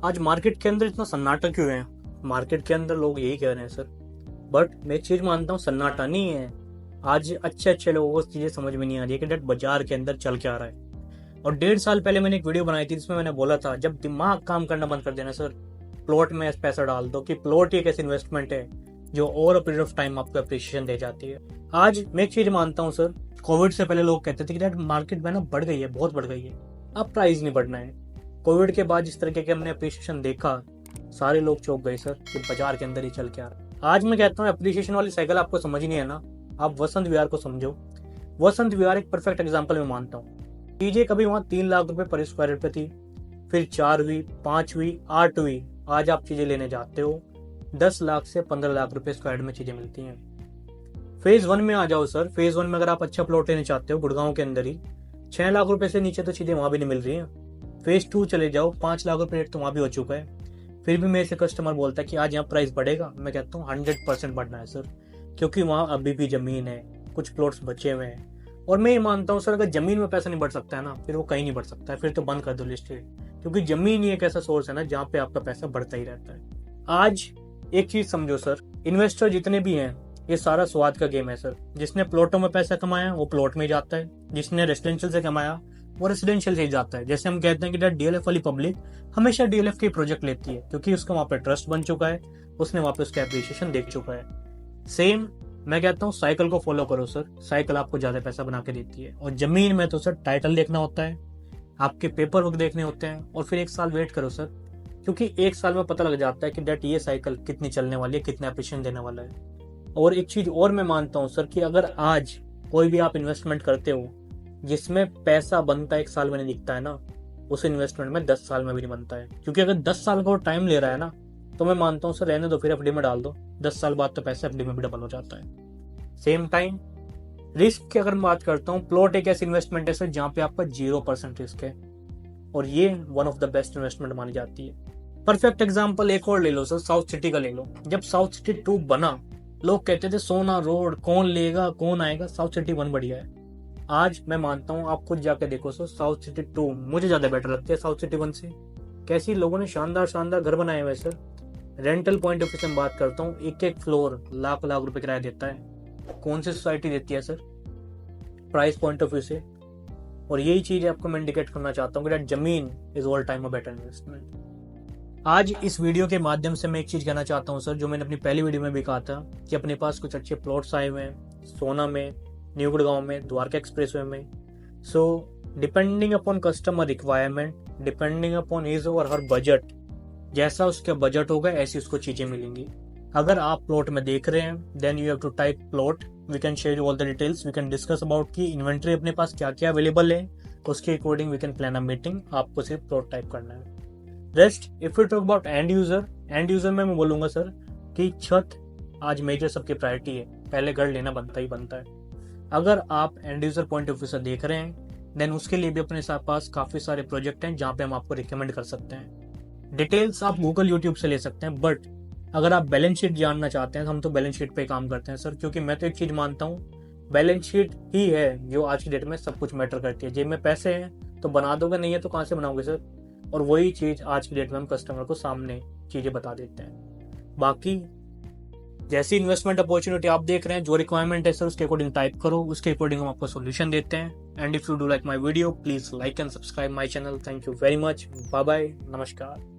आज मार्केट के अंदर इतना सन्नाटा क्यों है? मार्केट के अंदर लोग यही कह रहे हैं सर, बट मैं एक चीज मानता हूँ, सन्नाटा नहीं है। आज अच्छे अच्छे लोगों को चीजें समझ में नहीं आ रही है कि डेट बाजार के अंदर चल के आ रहा है। और 1.5 साल पहले मैंने एक वीडियो बनाई थी जिसमें मैंने बोला था, जब दिमाग काम करना बंद कर देना सर, प्लॉट में पैसा डाल दो कि प्लॉट ही एक ऐसी इन्वेस्टमेंट है जो over a period of time आपको अप्रिशिएशन दे जाती है। आज मैं एक चीज मानता हूँ सर, कोविड से पहले लोग कहते थे कि डेट मार्केट में ना बढ़ गई है, बहुत बढ़ गई है। अब प्राइस नहीं बढ़ना है। कोविड के बाद जिस तरीके के हमने अप्रिशिएशन देखा, सारे लोग चौंक गए सर कि बाजार के अंदर ही चल के आ रहा है। आज मैं कहता हूँ अप्रिशिएशन वाली साइकिल आपको समझ ही नहीं है ना, आप वसंत विहार को समझो। वसंत विहार एक परफेक्ट एग्जांपल मैं मानता हूँ। चीजें कभी वहां 3 लाख रुपए पर स्क्वायर पे थी, फिर 4 हुई, 5 हुई, 8 हुई। आज आप चीजें लेने जाते हो 10 लाख से 15 लाख रुपए स्क्वायर में चीजें मिलती हैं। फेज 1 में आ जाओ सर, फेज 1 में अगर आप अच्छा प्लॉट लेने चाहते हो गुड़गांव के अंदर ही, 6 लाख रुपए से नीचे तो चीजें वहां भी नहीं मिल रही हैं। फेज 2 चले जाओ, 5 लाख रुपए रेट तो वहां भी हो चुका है। फिर भी मेरे से कस्टमर बोलता है कि आज यहाँ प्राइस बढ़ेगा। मैं कहता हूँ 100% बढ़ना है सर, क्योंकि वहां अभी भी जमीन है, कुछ प्लॉट्स बचे हुए हैं। और मैं ये मानता हूँ सर, अगर जमीन में पैसा नहीं बढ़ सकता है ना, फिर वो कहीं नहीं बढ़ सकता है, फिर तो बंद कर दो लिस्ट। क्योंकि जमीन ही एक ऐसा सोर्स है ना जहाँ पे आपका पैसा बढ़ता ही रहता है। आज एक चीज समझो सर, इन्वेस्टर जितने भी हैं, ये सारा स्वाद का गेम है सर। जिसने प्लॉटों में पैसा कमाया वो प्लॉट में जाता है, जिसने रेसिडेंशियल से कमाया वो रेसिडेंशियल से ही जाता है। जैसे हम कहते हैं कि डीएलएफ वाली पब्लिक हमेशा डीएलएफ के प्रोजेक्ट लेती है, क्योंकि उसका वहां पे ट्रस्ट बन चुका है, उसने वहां पे उसका एप्रिसिएशन देख चुका है। सेम मैं कहता हूँ साइकिल को फॉलो करो सर, साइकिल आपको ज्यादा पैसा बना के देती है। और जमीन में तो सर टाइटल देखना होता है, आपके पेपर वर्क देखने होते हैं, और फिर 1 साल वेट करो सर, क्योंकि 1 साल में पता लग जाता है कि डेट ये साइकिल कितनी चलने वाली है, कितना एप्रिशिएशन देने वाला है। और एक चीज और मैं मानता हूँ सर, कि अगर आज कोई भी आप इन्वेस्टमेंट करते हो जिसमें पैसा बनता है 1 साल में नहीं दिखता है ना, उस इन्वेस्टमेंट में 10 साल में भी नहीं बनता है। क्योंकि अगर 10 साल का वो टाइम ले रहा है ना, तो मैं मानता हूँ सर रहने दो, फिर एफडी में डाल दो। 10 साल बाद तो पैसा एफडी में भी डबल हो जाता है। सेम टाइम रिस्क की अगर मैं बात करता हूँ, प्लॉट एक ऐसी इन्वेस्टमेंट है सर जहाँ पे आपका 0% रिस्क है, और ये one of the best investment मानी जाती है। परफेक्ट एग्जांपल एक और ले लो सर, साउथ सिटी का ले लो। जब साउथ सिटी 2 बना, लोग कहते थे सोना रोड कौन लेगा, कौन आएगा, साउथ सिटी 1 बढ़िया है। आज मैं मानता हूँ, आप खुद जाके देखो सर, साउथ सिटी 2 मुझे ज्यादा बेटर लगती है साउथ सिटी 1 से। कैसी लोगों ने शानदार शानदार घर बनाए हुए sir. Rental point of view से मैं बात करता हूँ, एक फ्लोर लाख लाख रुपए किराया देता है। कौन सी सोसाइटी देती है sir, price point of view से। और यही चीज आपको मैं इंडिकेट करना चाहता हूँ कि जमीन is all time a better investment. आज इस वीडियो के माध्यम से मैं एक चीज कहना चाहता हूँ सर, जो मैंने अपनी पहली वीडियो में भी कहा था, कि अपने पास कुछ अच्छे प्लॉट्स आए हुए हैं सोना में, न्यू गुड़गांव में, द्वारका एक्सप्रेसवे में। So depending upon customer requirement, depending upon his और हर बजट, जैसा उसका बजट होगा ऐसी उसको चीजें मिलेंगी। अगर आप प्लॉट में देख रहे हैं, then you have to type plot, we can share all the details, we can discuss about की इन्वेंट्री अपने पास क्या क्या अवेलेबल है, उसके according we can plan a meeting. आपको सिर्फ प्लॉट टाइप करना है। Rest if you talk about end user में मैं बोलूंगा सर कि छत आज मेजर सबकी प्रायोरिटी है, पहले घर लेना बनता ही बनता है। अगर आप and user point of view से देख रहे हैं, देन उसके लिए भी अपने पास काफी सारे प्रोजेक्ट हैं जहाँ पे हम आपको रिकमेंड कर सकते हैं। डिटेल्स आप गूगल यूट्यूब से ले सकते हैं, बट अगर आप बैलेंस शीट जानना चाहते हैं तो हम तो बैलेंस शीट पे काम करते हैं सर। क्योंकि मैं तो एक चीज मानता हूँ, बैलेंस शीट ही है जो आज की डेट में सब कुछ मैटर करती है। जेब में पैसे हैं तो बना दोगे, नहीं है तो कहाँ से बनाओगे सर। और वही चीज आज की डेट में हम कस्टमर को सामने चीजें बता देते हैं। बाकी जैसी इन्वेस्टमेंट अपॉर्चुनिटी आप देख रहे हैं, जो रिक्वायरमेंट है सर उसके अकॉर्डिंग टाइप करो, उसके अकॉर्डिंग हम आपको सोल्यूशन देते हैं। And if you do like my video, please like and subscribe my channel. Thank you very much, bye bye, नमस्कार।